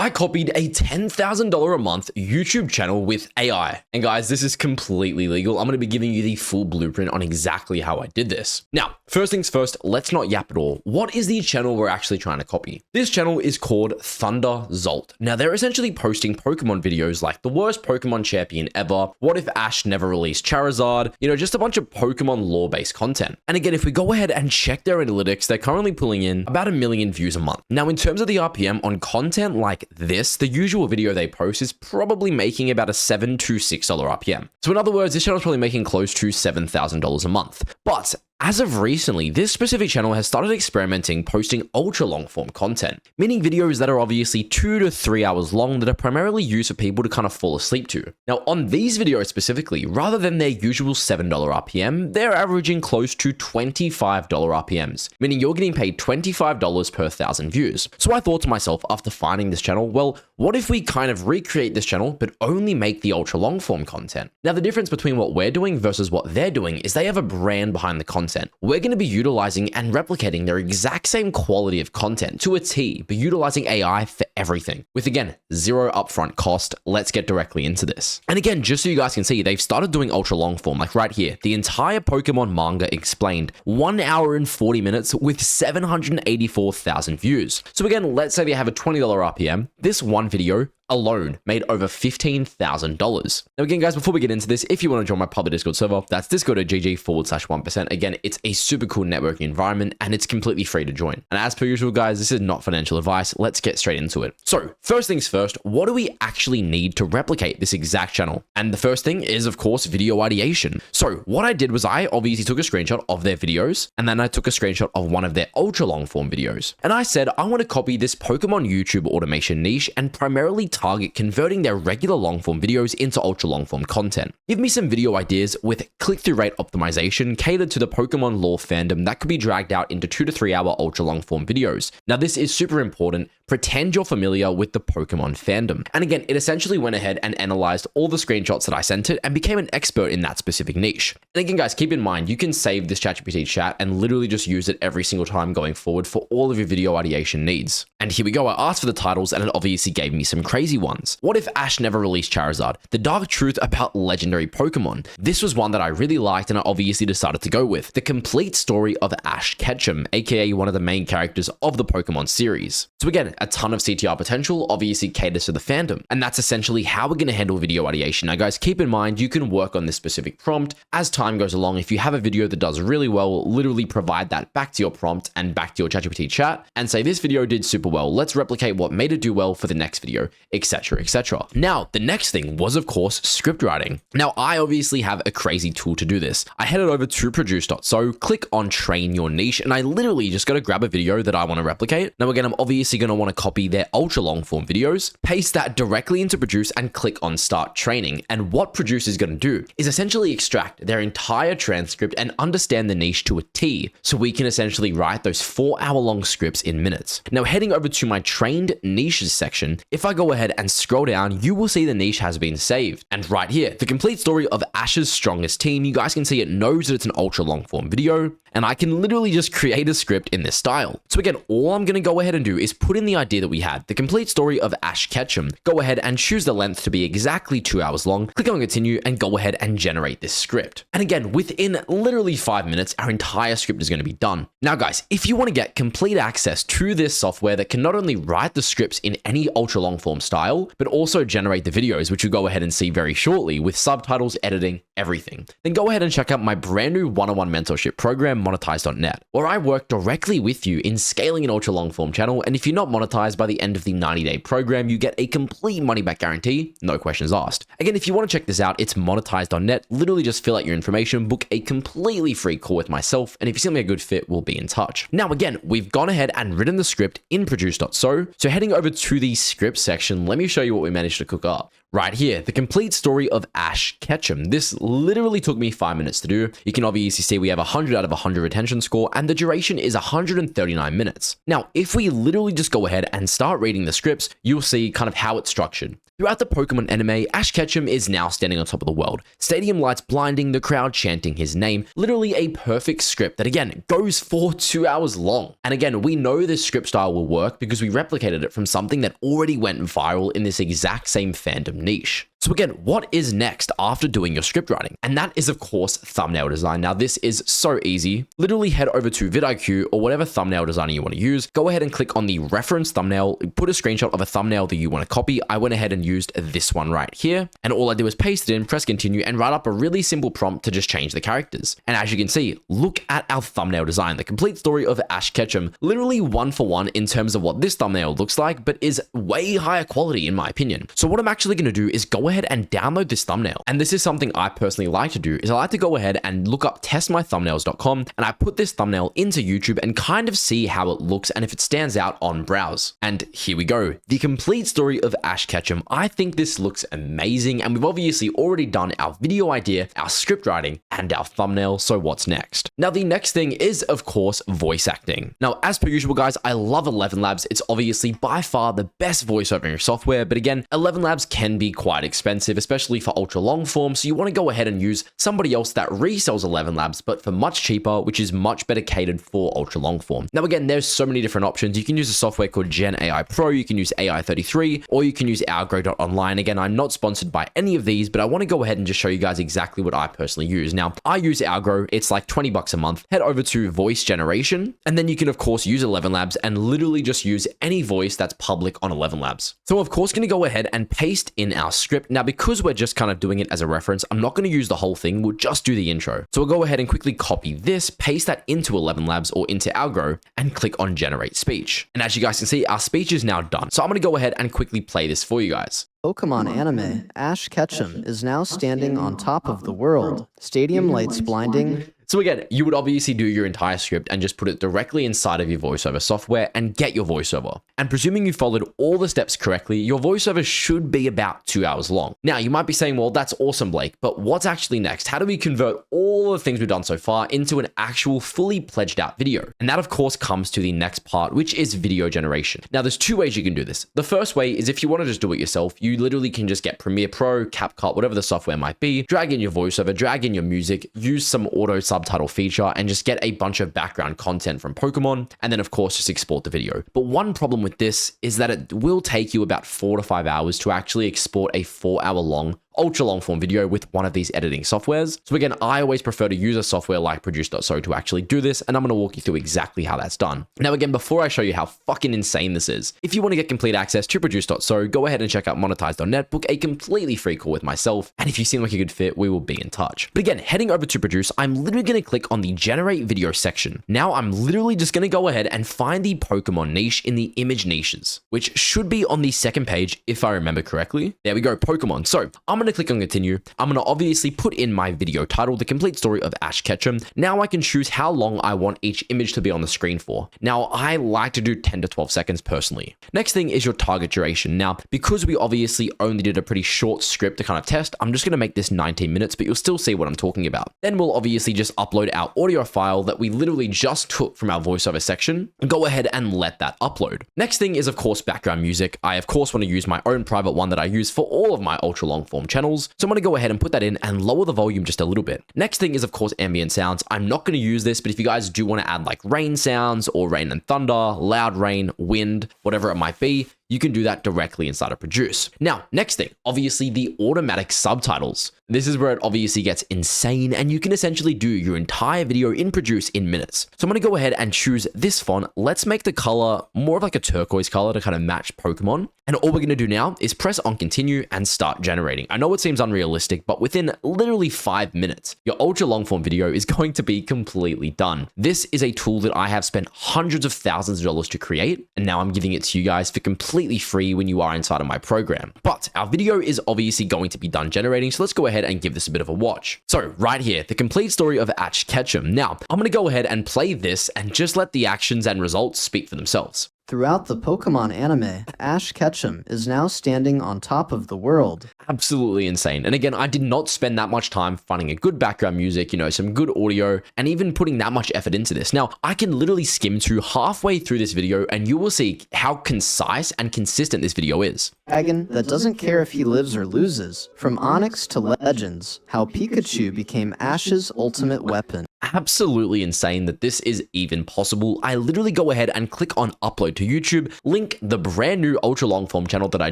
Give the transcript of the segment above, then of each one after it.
I copied a $10,000 a month YouTube channel with AI. And guys, this is completely legal. I'm going to be giving you the full blueprint on exactly how I did this. Now, first things first, let's not yap at all. What is the channel we're actually trying to copy? This channel is called Thunder Zolt. Now, they're essentially posting Pokemon videos like the worst Pokemon champion ever, what if Ash never released Charizard, just a bunch of Pokemon lore-based content. And again, if we go ahead and check their analytics, they're currently pulling in about 1 million views a month. Now, in terms of the RPM on content like this, the usual video they post is probably making about a $7 to $6 RPM. So in other words, this channel is probably making close to $7,000 a month. But as of recently, this specific channel has started experimenting posting ultra long form content, meaning videos that are obviously 2 to 3 hours long that are primarily used for people to kind of fall asleep to. Now, on these videos specifically, rather than their usual $7 RPM, they're averaging close to $25 RPMs, meaning you're getting paid $25 per 1,000 views. So I thought to myself after finding this channel, well, what if we kind of recreate this channel, but only make the ultra long form content? Now, the difference between what we're doing versus what they're doing is they have a brand behind the content. We're going to be utilizing and replicating their exact same quality of content to a T, but utilizing AI for everything. With again, zero upfront cost, let's get directly into this. And again, just so you guys can see, they've started doing ultra long form, like right here, the entire Pokemon manga explained, 1 hour and 40 minutes with 784,000 views. So again, let's say they have a $20 RPM. This one video alone made over $15,000. Now again, guys, before we get into this, if you want to join my public Discord server, that's discord.gg/1%. Again, it's a super cool networking environment and it's completely free to join. And as per usual, guys, this is not financial advice. Let's get straight into it. So first things first, what do we actually need to replicate this exact channel? And the first thing is, of course, video ideation. So what I did was I obviously took a screenshot of their videos and then I took a screenshot of one of their ultra long form videos. And I said, I want to copy this Pokemon YouTube automation niche and primarily target converting their regular long form videos into ultra long form content. Give me some video ideas with click-through rate optimization catered to the Pokemon lore fandom that could be dragged out into 2 to 3 hour ultra long form videos. Now this is super important. Pretend you're familiar with the Pokemon fandom. And again, it essentially went ahead and analyzed all the screenshots that I sent it and became an expert in that specific niche. And again, guys, keep in mind, you can save this ChatGPT chat and literally just use it every single time going forward for all of your video ideation needs. And here we go. I asked for the titles and it obviously gave me some crazy ones. What if Ash never released Charizard? The dark truth about legendary Pokemon. This was one that I really liked and I obviously decided to go with. The complete story of Ash Ketchum, aka one of the main characters of the Pokemon series. So again, a ton of CTR potential, obviously caters to the fandom. And that's essentially how we're going to handle video ideation. Now guys, keep in mind, you can work on this specific prompt as time goes along. If you have a video that does really well, literally provide that back to your prompt and back to your ChatGPT chat and say, this video did super well. Let's replicate what made it do well for the next video, etc, etc. Now, the next thing was, of course, script writing. Now, I obviously have a crazy tool to do this. I headed over to produce.so, click on train your niche, and I literally just got to grab a video that I want to replicate. Now, again, I'm obviously going to want to copy their ultra long form videos, paste that directly into Produce and click on start training. And what Produce is going to do is essentially extract their entire transcript and understand the niche to a T, so we can essentially write those 4-hour-long scripts in minutes. Now, heading over to my trained niches section, if I go ahead and scroll down, you will see the niche has been saved. And right here, the complete story of Ash's strongest team, you guys can see it knows that it's an ultra long form video, and I can literally just create a script in this style. So again, all I'm going to go ahead and do is put in the idea that we had, the complete story of Ash Ketchum. Go ahead and choose the length to be exactly 2 hours long, click on continue, and go ahead and generate this script. And again, within literally 5 minutes, our entire script is going to be done. Now guys, if you want to get complete access to this software that can not only write the scripts in any ultra long form style, but also generate the videos, which you'll go ahead and see very shortly with subtitles, editing, everything, then go ahead and check out my brand new one-on-one mentorship program, monetize.net, where I work directly with you in scaling an ultra long form channel. And if you're not monetized by the end of the 90-day program, you get a complete money back guarantee, no questions asked. Again, if you want to check this out, it's monetize.net. Literally just fill out your information, book a completely free call with myself, and if you seem like a good fit, we'll be in touch. Now again, we've gone ahead and written the script in produce.so. So heading over to the script section, let me show you what we managed to cook up. Right here, the complete story of Ash Ketchum. This literally took me 5 minutes to do. You can obviously see we have 100 out of 100 retention score, and the duration is 139 minutes. Now, if we literally just go ahead and start reading the scripts, you'll see kind of how it's structured. Throughout the Pokemon anime, Ash Ketchum is now standing on top of the world. Stadium lights blinding, the crowd chanting his name. Literally a perfect script that, again, goes for 2 hours long. And again, we know this script style will work because we replicated it from something that already went viral in this exact same fandom niche. So again, what is next after doing your script writing? And that is, of course, thumbnail design. Now, this is so easy. Literally head over to vidIQ or whatever thumbnail designer you want to use. Go ahead and click on the reference thumbnail, put a screenshot of a thumbnail that you want to copy. I went ahead and used this one right here. And all I did was paste it in, press continue, and write up a really simple prompt to just change the characters. And as you can see, look at our thumbnail design, the complete story of Ash Ketchum, literally 1-for-1 in terms of what this thumbnail looks like, but is way higher quality in my opinion. So what I'm actually going to do is go ahead and download this thumbnail. And this is something I personally like to do, is I like to go ahead and look up testmythumbnails.com, and I put this thumbnail into YouTube and kind of see how it looks and if it stands out on browse. And here we go. The complete story of Ash Ketchum. I think this looks amazing, and we've obviously already done our video idea, our script writing, and our thumbnail. So what's next? Now, the next thing is, of course, voice acting. Now, as per usual, guys, I love 11 Labs. It's obviously by far the best voiceovering software, but again, 11 Labs can be quite expensive, especially for ultra long form. So you want to go ahead and use somebody else that resells 11 Labs, but for much cheaper, which is much better catered for ultra long form. Now, again, there's so many different options. You can use a software called Gen AI Pro, you can use AI33, or you can use Algo.online. Again, I'm not sponsored by any of these, but I want to go ahead and just show you guys exactly what I personally use. Now, I use Algo. It's like 20 bucks a month. Head over to voice generation, and then you can, of course, use 11 Labs and literally just use any voice that's public on 11 Labs. So, of course, going to go ahead and paste in our script. Now, because we're just kind of doing it as a reference, I'm not going to use the whole thing. We'll just do the intro. So we'll go ahead and quickly copy this, paste that into 11 Labs or into Algo, and click on generate speech. And as you guys can see, our speech is now done. So I'm going to go ahead and quickly play this for you guys. Pokemon anime, Ash Ketchum is now standing on top of the world. Stadium lights blinding. So again, you would obviously do your entire script and just put it directly inside of your voiceover software and get your voiceover. And presuming you followed all the steps correctly, your voiceover should be about 2 hours long. Now, you might be saying, well, that's awesome, Blake, but what's actually next? How do we convert all the things we've done so far into an actual fully pledged out video? And that, of course, comes to the next part, which is video generation. Now, there's two ways you can do this. The first way is if you want to just do it yourself, you literally can just get Premiere Pro, CapCut, whatever the software might be, drag in your voiceover, drag in your music, use some auto subtitle feature, and just get a bunch of background content from Pokemon, and then of course just export the video. But one problem with this is that it will take you about 4 to 5 hours to actually export a 4-hour long ultra long form video with one of these editing softwares. So again, I always prefer to use a software like Produce.so to actually do this, and I'm going to walk you through exactly how that's done. Now again, before I show you how fucking insane this is, if you want to get complete access to Produce.so, go ahead and check out monetize.net, book a completely free call with myself, and if you seem like a good fit, we will be in touch. But again, heading over to Produce, I'm literally going to click on the generate video section. Now I'm literally just going to go ahead and find the Pokemon niche in the image niches, which should be on the second page if I remember correctly. There we go, Pokemon. So I'm going to click on continue. I'm going to obviously put in my video title, the complete story of Ash Ketchum. Now I can choose how long I want each image to be on the screen for. Now I like to do 10 to 12 seconds personally. Next thing is your target duration. Now, because we obviously only did a pretty short script to kind of test, I'm just going to make this 19 minutes, but you'll still see what I'm talking about. Then we'll obviously just upload our audio file that we literally just took from our voiceover section and go ahead and let that upload. Next thing is, of course, background music. I, of course, want to use my own private one that I use for all of my ultra long form channels. So I'm going to go ahead and put that in and lower the volume just a little bit. Next thing is, of course, ambient sounds. I'm not going to use this, but if you guys do want to add like rain sounds or rain and thunder, loud rain, wind, whatever it might be, you can do that directly inside of Produce. Now, next thing, obviously the automatic subtitles. This is where it obviously gets insane, and you can essentially do your entire video in Produce in minutes. So I'm going to go ahead and choose this font. Let's make the color more of like a turquoise color to kind of match Pokemon. And all we're going to do now is press on continue and start generating. I know it seems unrealistic, but within literally 5 minutes, your ultra long form video is going to be completely done. This is a tool that I have spent hundreds of thousands of dollars to create, and now I'm giving it to you guys for completely free when you are inside of my program. But our video is obviously going to be done generating, so let's go ahead and give this a bit of a watch. So right here, the complete story of Ash Ketchum. Now, I'm going to go ahead and play this and just let the actions and results speak for themselves. Throughout the Pokemon anime, Ash Ketchum is now standing on top of the world. Absolutely insane. And again, I did not spend that much time finding a good background music, some good audio, and even putting that much effort into this. Now, I can literally skim through halfway through this video and you will see how concise and consistent this video is. Dragon that doesn't care if he lives or loses. From Onyx to Legends, how Pikachu became Ash's ultimate weapon. Absolutely insane that this is even possible. I literally go ahead and click on upload to YouTube, link the brand new ultra long form channel that I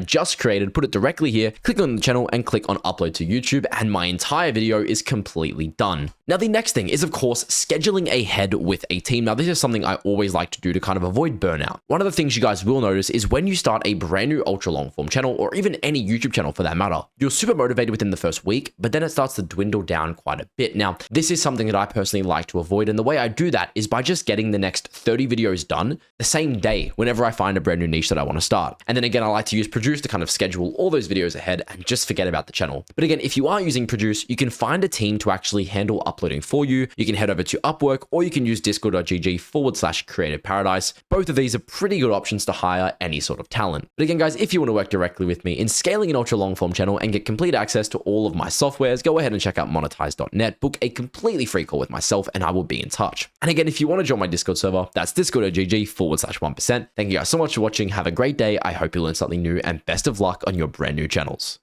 just created, put it directly here, click on the channel and click on upload to YouTube, and my entire video is completely done. Now, the next thing is, of course, scheduling ahead with a team. Now, this is something I always like to do to kind of avoid burnout. One of the things you guys will notice is when you start a brand new ultra long form channel, or even any YouTube channel for that matter, you're super motivated within the first week, but then it starts to dwindle down quite a bit. Now, this is something that I personally like to avoid, and the way I do that is by just getting the next 30 videos done the same day whenever I find a brand new niche that I want to start. And then again, I like to use Produce to kind of schedule all those videos ahead and just forget about the channel. But again, if you are using Produce, you can find a team to actually handle uploading for you. You can head over to Upwork, or you can use discord.gg/creative paradise. Both of these are pretty good options to hire any sort of talent. But again, guys, if you want to work directly with me in scaling an ultra long form channel and get complete access to all of my softwares, go ahead and check out monetize.net, book a completely free call with myself, and I will be in touch. And again, if you want to join my Discord server, that's discord.gg/1%. Thank you guys so much for watching. Have a great day. I hope you learned something new, and best of luck on your brand new channels.